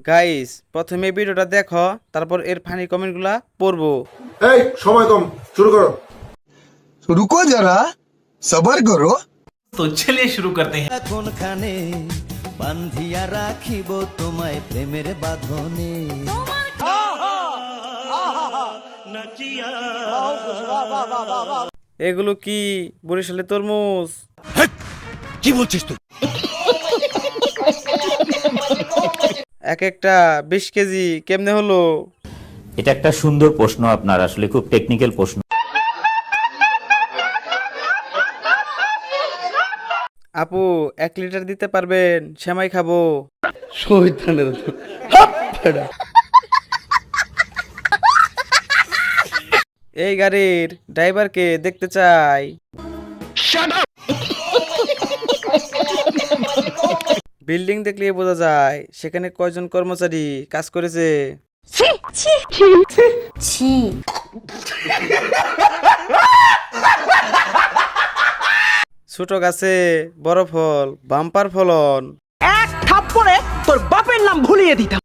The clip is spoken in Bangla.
গাইস প্রথমে ভিডিওটা দেখো, তারপর এর ফানি কমেন্টগুলা পড়বো। এই সময় কম, শুরু করো। रुको जरा सबर करो। तो चलिए शुरू करते हैं। কোনখানে বান্ধিয়া রাখিব তোমায় প্রেমের বাঁধনে। এগুলো কি বরিশালের তরমুজ? কি বলছিস তুই? এক একটা 20 কেজি কেমনে হলো? এটা একটা সুন্দর প্রশ্ন, আপনার আসলে খুব টেকনিক্যাল প্রশ্ন। আপু 1 লিটার দিতে পারবেন? সেমাই খাবো। এই গাড়ির ড্রাইভারকে দেখতে চাই। বিল্ডিং দেখলে বোঝা যায় সেখানে কয়জন কর্মচারী কাজ করেছে। ছোট গাছে বড় ফল, বাম্পার ফলন। এক থাপ্পড়ে তোর বাপের নাম ভুলিয়ে দিতাম।